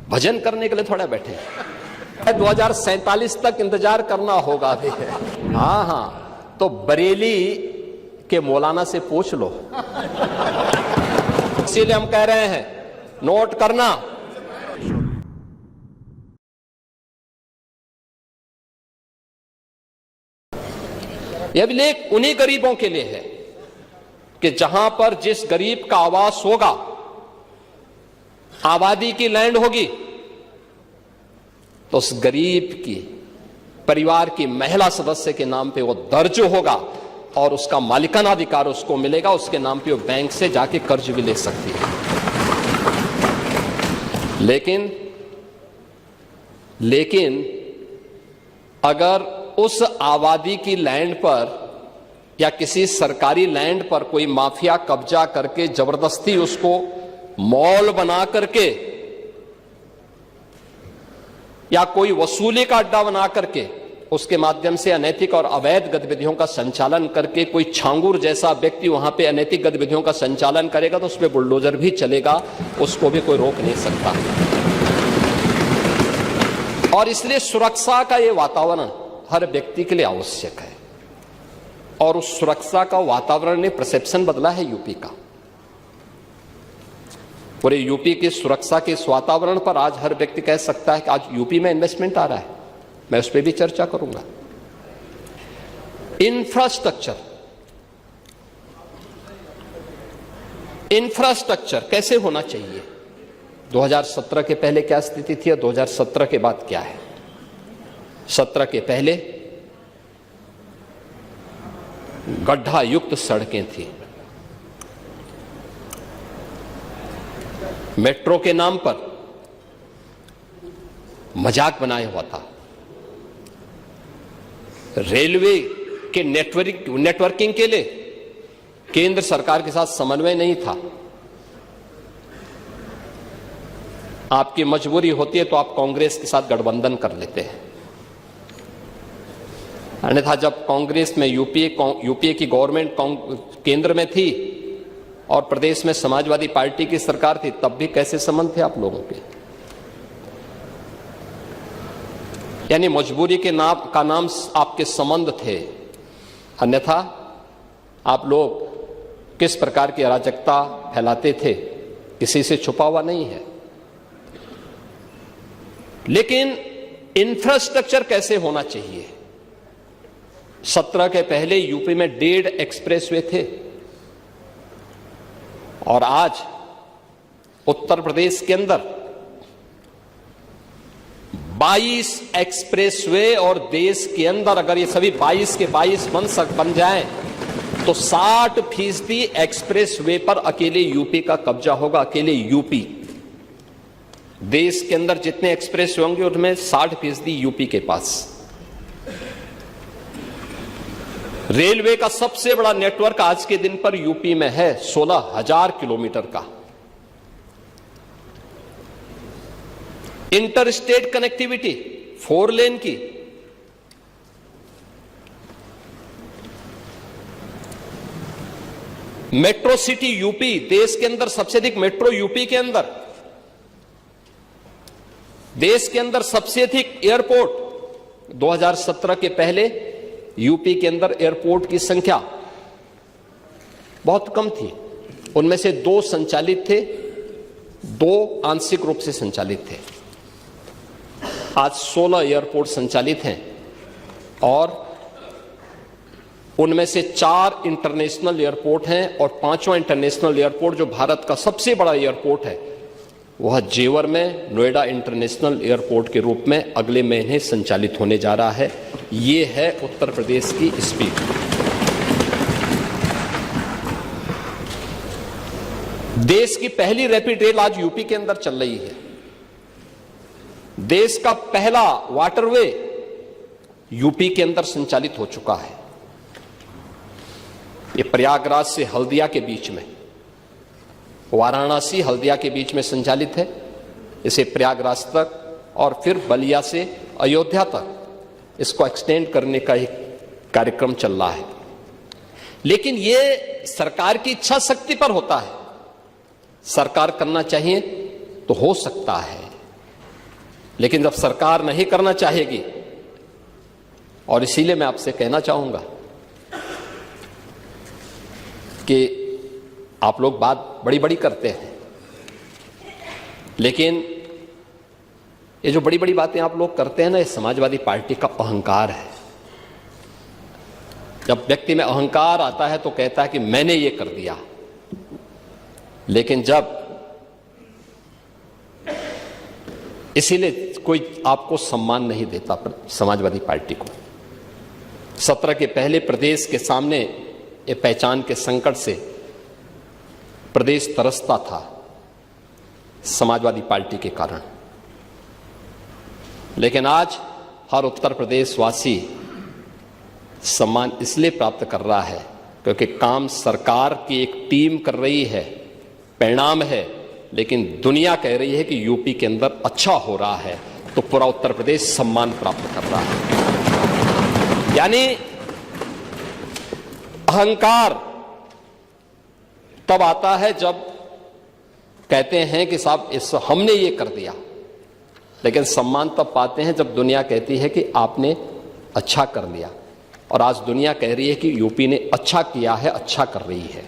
भजन करने के लिए थोड़ा बैठे 2047 तक इंतजार करना होगा अभी। हाँ, तो बरेली के मौलाना से पूछ लो। इसीलिए हम कह रहे हैं, नोट करना, यह अभिलेख उन्हीं गरीबों के लिए है कि जहां पर जिस गरीब का आवास होगा, आबादी की लैंड होगी, तो उस गरीब की परिवार की महिला सदस्य के नाम पे वो दर्ज होगा और उसका मालिकाना अधिकार उसको मिलेगा। उसके नाम पे वो बैंक से जाके कर्ज भी ले सकती है। लेकिन अगर उस आबादी की लैंड पर या किसी सरकारी लैंड पर कोई माफिया कब्जा करके जबरदस्ती उसको मॉल बना करके या कोई वसूली का अड्डा बना करके उसके माध्यम से अनैतिक और अवैध गतिविधियों का संचालन करके कोई छांगुर जैसा व्यक्ति वहां पे अनैतिक गतिविधियों का संचालन करेगा, तो उस पर बुलडोजर भी चलेगा, उसको भी कोई रोक नहीं सकता। और इसलिए सुरक्षा का यह वातावरण हर व्यक्ति के लिए आवश्यक है, और उस सुरक्षा का वातावरण ने परसेप्शन बदला है यूपी का। पूरे यूपी की सुरक्षा के इस वातावरण पर आज हर व्यक्ति कह सकता है कि आज यूपी में इन्वेस्टमेंट आ रहा है। मैं उस पर भी चर्चा करूंगा। इंफ्रास्ट्रक्चर कैसे होना चाहिए, 2017 के पहले क्या स्थिति थी और 2017 के बाद क्या है। 17 के पहले गड्ढा युक्त सड़कें थी, मेट्रो के नाम पर मजाक बनाया हुआ था, रेलवे के नेटवर्किंग के लिए केंद्र सरकार के साथ समन्वय नहीं था। आपकी मजबूरी होती है तो आप कांग्रेस के साथ गठबंधन कर लेते हैं, अन्यथा जब कांग्रेस में यूपीए की गवर्नमेंट केंद्र में थी और प्रदेश में समाजवादी पार्टी की सरकार थी, तब भी कैसे संबंध थे आप लोगों के। यानी मजबूरी के का नाम आपके संबंध थे, अन्यथा आप लोग किस प्रकार की अराजकता फैलाते थे किसी से छुपा हुआ नहीं है। लेकिन इंफ्रास्ट्रक्चर कैसे होना चाहिए। 17 के पहले यूपी में 1.5 एक्सप्रेसवे थे और आज उत्तर प्रदेश के अंदर 22 एक्सप्रेसवे, और देश के अंदर अगर ये सभी 22 के 22 बन जाएं तो 60% एक्सप्रेसवे पर अकेले यूपी का कब्जा होगा। अकेले यूपी, देश के अंदर जितने एक्सप्रेसवे होंगे उनमें 60% यूपी के पास। रेलवे का सबसे बड़ा नेटवर्क आज के दिन पर यूपी में है, 16,000 किलोमीटर का। इंटरस्टेट कनेक्टिविटी 4 लेन की, मेट्रो सिटी यूपी, देश के अंदर सबसे अधिक मेट्रो यूपी के अंदर, देश के अंदर सबसे अधिक एयरपोर्ट। 2017 के पहले यूपी के अंदर एयरपोर्ट की संख्या बहुत कम थी, उनमें से 2 संचालित थे, 2 आंशिक रूप से संचालित थे। आज 16 एयरपोर्ट संचालित हैं और उनमें से 4 इंटरनेशनल एयरपोर्ट हैं, और 5वां इंटरनेशनल एयरपोर्ट जो भारत का सबसे बड़ा एयरपोर्ट है वह जेवर में नोएडा इंटरनेशनल एयरपोर्ट के रूप में अगले महीने संचालित होने जा रहा है। ये है उत्तर प्रदेश की स्पीड। देश की पहली रैपिड रेल आज यूपी के अंदर चल रही है। देश का पहला वाटरवे यूपी के अंदर संचालित हो चुका है। ये प्रयागराज से हल्दिया के बीच में, वाराणसी हल्दिया के बीच में संचालित है। इसे प्रयागराज तक और फिर बलिया से अयोध्या तक इसको एक्सटेंड करने का एक कार्यक्रम चल रहा है। लेकिन यह सरकार की इच्छा शक्ति पर होता है। सरकार करना चाहिए तो हो सकता है, लेकिन जब सरकार नहीं करना चाहेगी, और इसीलिए मैं आपसे कहना चाहूंगा कि आप लोग बात बड़ी बड़ी करते हैं, लेकिन ये जो बड़ी बड़ी बातें आप लोग करते हैं ना, ये समाजवादी पार्टी का अहंकार है। जब व्यक्ति में अहंकार आता है तो कहता है कि मैंने ये कर दिया, लेकिन जब इसीलिए कोई आपको सम्मान नहीं देता समाजवादी पार्टी को। 17 के पहले प्रदेश के सामने ये पहचान के संकट से प्रदेश तरसता था समाजवादी पार्टी के कारण, लेकिन आज हर उत्तर प्रदेश वासी सम्मान इसलिए प्राप्त कर रहा है क्योंकि काम सरकार की एक टीम कर रही है, परिणाम है, लेकिन दुनिया कह रही है कि यूपी के अंदर अच्छा हो रहा है, तो पूरा उत्तर प्रदेश सम्मान प्राप्त कर रहा है। यानी अहंकार तब आता है जब कहते हैं कि साहब इस हमने ये कर दिया, लेकिन सम्मान तब पाते हैं जब दुनिया कहती है कि आपने अच्छा कर लिया। और आज दुनिया कह रही है कि यूपी ने अच्छा किया है, अच्छा कर रही है,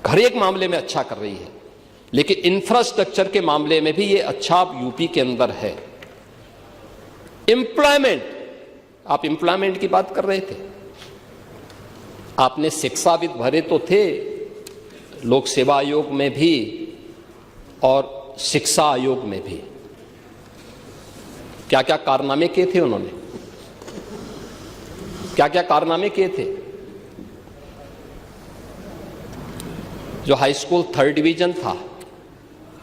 हर एक मामले में अच्छा कर रही है, लेकिन इंफ्रास्ट्रक्चर के मामले में भी ये अच्छा यूपी के अंदर है। एम्प्लॉयमेंट, आप एम्प्लॉयमेंट की बात कर रहे थे, आपने शिक्षाविद भरे तो थे लोक सेवा आयोग में भी और शिक्षा आयोग में भी, क्या क्या कारनामे किए थे उन्होंने, क्या क्या कारनामे किए थे। जो हाई स्कूल 3rd डिवीजन था,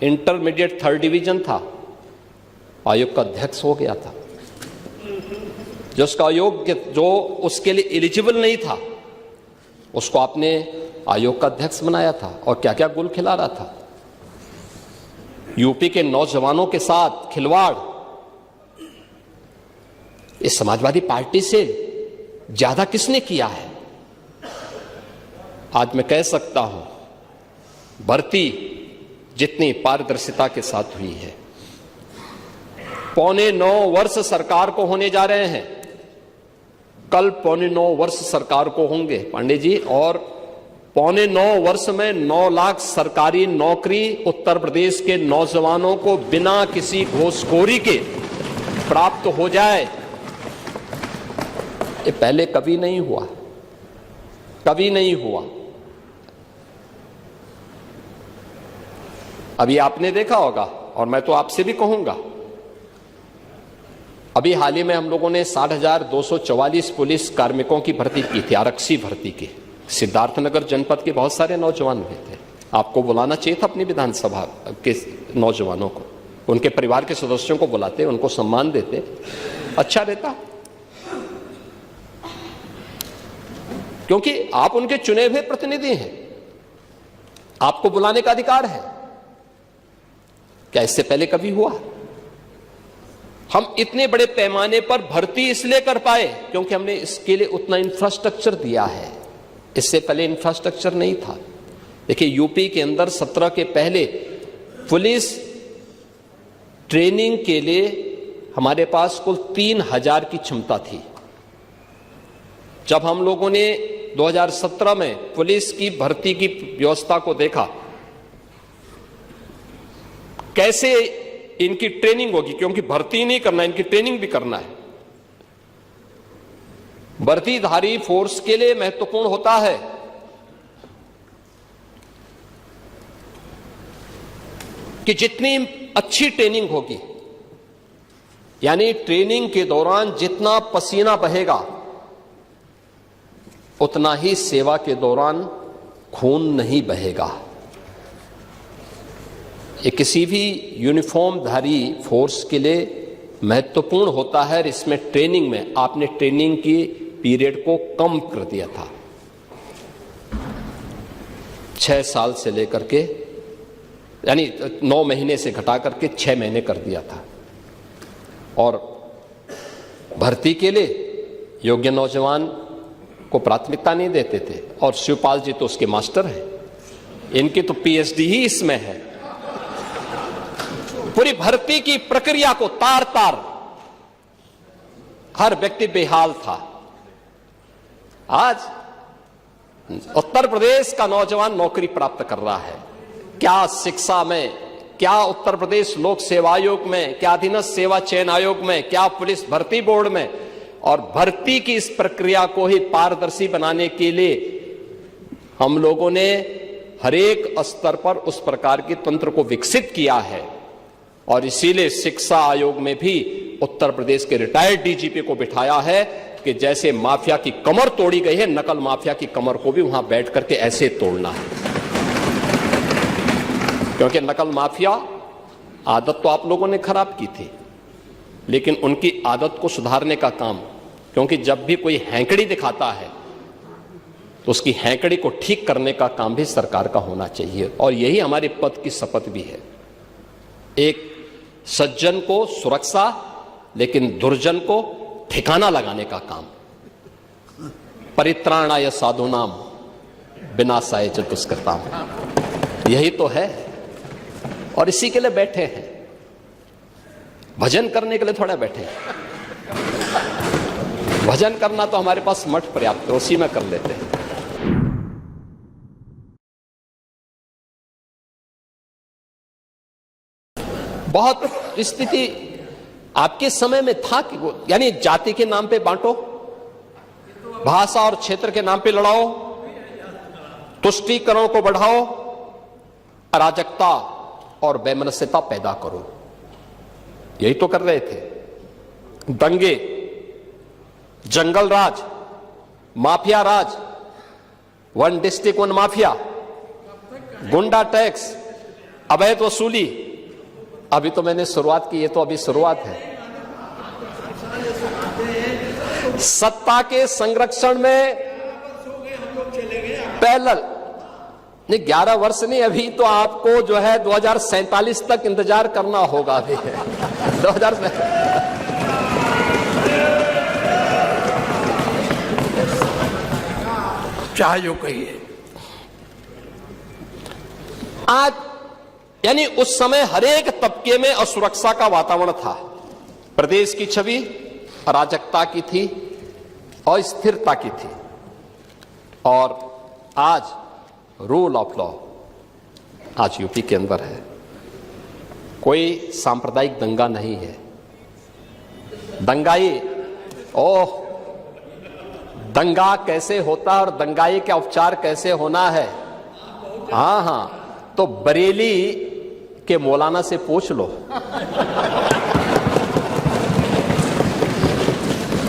इंटरमीडिएट 3rd डिवीजन था, आयोग का अध्यक्ष हो गया था। जो उसका आयोग जो उसके लिए एलिजिबल नहीं था, उसको आपने आयोग का अध्यक्ष बनाया था, और क्या क्या गुल खिला रहा था। यूपी के नौजवानों के साथ खिलवाड़, इस समाजवादी पार्टी से ज्यादा किसने किया है। आज मैं कह सकता हूं, भर्ती जितनी पारदर्शिता के साथ हुई है, 8.25 वर्ष सरकार को होने जा रहे हैं, कल 8.25 वर्ष सरकार को होंगे पांडे जी, और 8.25 वर्ष में 9 लाख सरकारी नौकरी उत्तर प्रदेश के नौजवानों को बिना किसी घूसखोरी के प्राप्त हो जाए, ये पहले कभी नहीं हुआ, कभी नहीं हुआ। अभी आपने देखा होगा, और मैं तो आपसे भी कहूंगा, अभी हाल ही में हम लोगों ने 60,244 पुलिस कार्मिकों की भर्ती की थी, आरक्षी भर्ती की। सिद्धार्थनगर जनपद के बहुत सारे नौजवान हुए थे। आपको बुलाना चाहिए था अपनी विधानसभा के नौजवानों को, उनके परिवार के सदस्यों को बुलाते, उनको सम्मान देते, अच्छा रहता, क्योंकि आप उनके चुने हुए प्रतिनिधि हैं, आपको बुलाने का अधिकार है। क्या इससे पहले कभी हुआ? हम इतने बड़े पैमाने पर भर्ती इसलिए कर पाए क्योंकि हमने इसके लिए उतना इंफ्रास्ट्रक्चर दिया है, इससे पहले इंफ्रास्ट्रक्चर नहीं था। देखिए, यूपी के अंदर 17 के पहले पुलिस ट्रेनिंग के लिए हमारे पास कुल 3,000 की क्षमता थी। जब हम लोगों ने 2017 में पुलिस की भर्ती की व्यवस्था को देखा, कैसे इनकी ट्रेनिंग होगी, क्योंकि भर्ती नहीं करना, इनकी ट्रेनिंग भी करना है। वर्दीधारी फोर्स के लिए महत्वपूर्ण होता है कि जितनी अच्छी ट्रेनिंग होगी, यानी ट्रेनिंग के दौरान जितना पसीना बहेगा, उतना ही सेवा के दौरान खून नहीं बहेगा। ये किसी भी यूनिफॉर्मधारी फोर्स के लिए महत्वपूर्ण होता है। इसमें ट्रेनिंग में आपने ट्रेनिंग की पीरियड को कम कर दिया था, 6 साल से लेकर के, यानी 9 महीने से घटा करके 6 महीने कर दिया था। और भर्ती के लिए योग्य नौजवान को प्राथमिकता नहीं देते थे। और शिवपाल जी तो उसके मास्टर हैं, इनकी तो पीएचडी ही इसमें है। पूरी भर्ती की प्रक्रिया को तार तार हर व्यक्ति बेहाल था। आज उत्तर प्रदेश का नौजवान नौकरी प्राप्त कर रहा है। क्या शिक्षा में, क्या उत्तर प्रदेश लोक सेवा आयोग में, क्या अधीनस्थ सेवा चयन आयोग में, क्या पुलिस भर्ती बोर्ड में, और भर्ती की इस प्रक्रिया को ही पारदर्शी बनाने के लिए हम लोगों ने हर एक स्तर पर उस प्रकार के तंत्र को विकसित किया है। और इसीलिए शिक्षा आयोग में भी उत्तर प्रदेश के रिटायर्ड डीजीपी को बिठाया है कि जैसे माफिया की कमर तोड़ी गई है, नकल माफिया की कमर को भी वहां बैठ करके ऐसे तोड़ना है। क्योंकि नकल माफिया आदत तो आप लोगों ने खराब की थी, लेकिन उनकी आदत को सुधारने का काम, क्योंकि जब भी कोई हैंकड़ी दिखाता है तो उसकी हैंकड़ी को ठीक करने का काम भी सरकार का होना चाहिए। और यही हमारे पद की शपथ भी है। एक सज्जन को सुरक्षा, लेकिन दुर्जन को ठिकाना लगाने का काम। परित्राणाय साधूनाम विनाशाय च दुष्कृताम, यही तो है। और इसी के लिए बैठे हैं, भजन करने के लिए थोड़ा बैठे हैं। भजन करना तो हमारे पास मठ पर्याप्त है, उसी में कर लेते हैं। बहुत स्थिति आपके समय में था कि वो, यानी जाति के नाम पे बांटो, भाषा और क्षेत्र के नाम पे लड़ाओ, तुष्टीकरण को बढ़ाओ, अराजकता और वैमनस्यता पैदा करो। यही तो कर रहे थे। दंगे, जंगल राज, माफिया राज, वन डिस्ट्रिक्ट वन माफिया, गुंडा टैक्स, अवैध वसूली। अभी तो मैंने शुरुआत की, ये तो अभी शुरुआत है। सत्ता के संरक्षण में पैरेलल नहीं, 11 वर्ष नहीं, अभी तो आपको जो है 2047 तक इंतजार करना होगा। अभी 2000 चाहे जो कहिए। आज यानी उस समय हरेक तबके में असुरक्षा का वातावरण था। प्रदेश की छवि अराजकता की थी, अस्थिरता की थी। और आज रूल ऑफ लॉ आज यूपी के अंदर है। कोई सांप्रदायिक दंगा नहीं है। दंगाई, ओह, दंगा कैसे होता है और दंगाई का उपचार कैसे होना है, हाँ हाँ, तो बरेली के मौलाना से पूछ लो।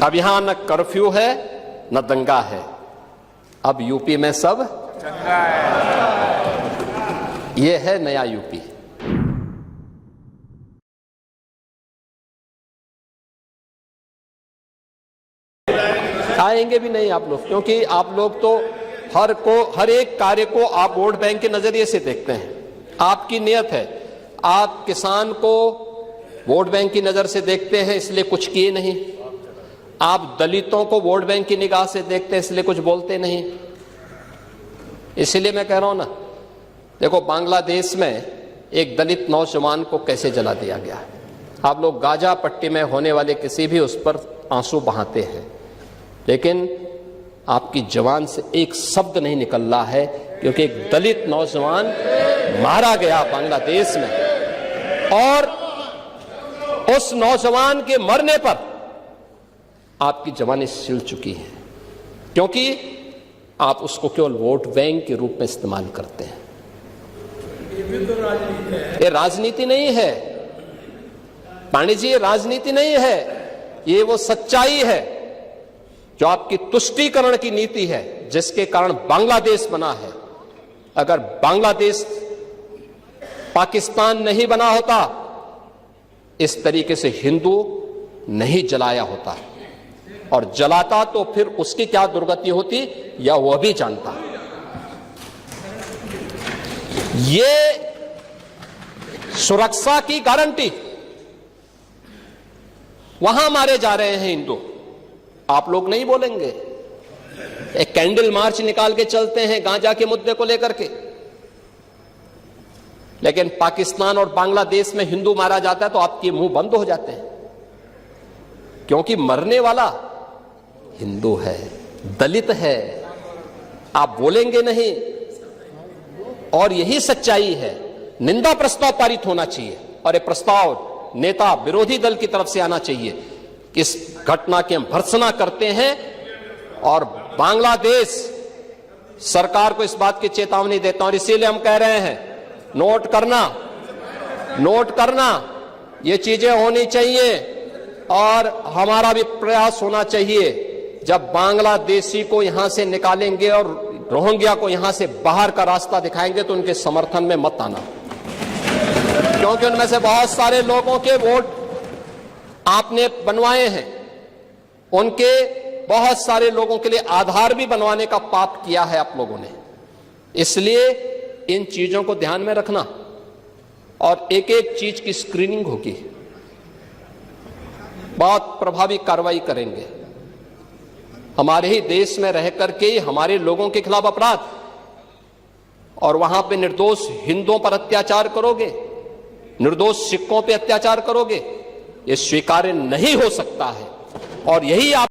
अब यहां न कर्फ्यू है न दंगा है, अब यूपी में सब दंगा है। ये है नया यूपी। आएंगे भी नहीं आप लोग, क्योंकि आप लोग तो हर एक कार्य को आप वोट बैंक के नजरिए से देखते हैं। आपकी नियत है, आप किसान को वोट बैंक की नजर से देखते हैं, इसलिए कुछ किए नहीं। आप दलितों को वोट बैंक की निगाह से देखते हैं, इसलिए कुछ बोलते नहीं। इसलिए मैं कह रहा हूं ना, देखो बांग्लादेश में एक दलित नौजवान को कैसे जला दिया गया है। आप लोग गाजा पट्टी में होने वाले किसी भी उस पर आंसू बहाते हैं, लेकिन आपकी जवान से एक शब्द नहीं निकल रहा है, क्योंकि एक दलित नौजवान मारा गया बांग्लादेश में, और उस नौजवान के मरने पर आपकी जवानी सिल चुकी है, क्योंकि आप उसको केवल वोट बैंक के रूप में इस्तेमाल करते हैं। ये भी तो राजनीति है। ये राजनीति नहीं है पांडे जी, ये राजनीति नहीं है, ये वो सच्चाई है जो आपकी तुष्टीकरण की नीति है, जिसके कारण बांग्लादेश बना है। अगर बांग्लादेश पाकिस्तान नहीं बना होता, इस तरीके से हिंदू नहीं जलाया होता, और जलाता तो फिर उसकी क्या दुर्गति होती या वह भी जानता। ये सुरक्षा की गारंटी, वहां मारे जा रहे हैं हिंदू, आप लोग नहीं बोलेंगे। एक कैंडल मार्च निकाल के चलते हैं गांजा के मुद्दे को लेकर के, लेकिन पाकिस्तान और बांग्लादेश में हिंदू मारा जाता है तो आपके मुंह बंद हो जाते हैं, क्योंकि मरने वाला हिंदू है, दलित है, आप बोलेंगे नहीं। और यही सच्चाई है। निंदा प्रस्ताव पारित होना चाहिए और ये प्रस्ताव नेता विरोधी दल की तरफ से आना चाहिए कि इस घटना की हम भर्त्सना करते हैं और बांग्लादेश सरकार को इस बात की चेतावनी देता हूं। और इसीलिए हम कह रहे हैं, नोट करना, ये चीजें होनी चाहिए और हमारा भी प्रयास होना चाहिए। जब बांग्लादेशी को यहां से निकालेंगे और रोहिंग्या को यहां से बाहर का रास्ता दिखाएंगे तो उनके समर्थन में मत आना, क्योंकि उनमें से बहुत सारे लोगों के वोट आपने बनवाए हैं, उनके बहुत सारे लोगों के लिए आधार भी बनवाने का पाप किया है आप लोगों ने। इसलिए इन चीजों को ध्यान में रखना और एक एक चीज की स्क्रीनिंग होगी, बहुत प्रभावी कार्रवाई करेंगे। हमारे ही देश में रह करके हमारे लोगों के खिलाफ अपराध और वहां पे निर्दोष हिंदुओं पर अत्याचार करोगे, निर्दोष सिखों पे अत्याचार करोगे, ये स्वीकार्य नहीं हो सकता है। और यही आप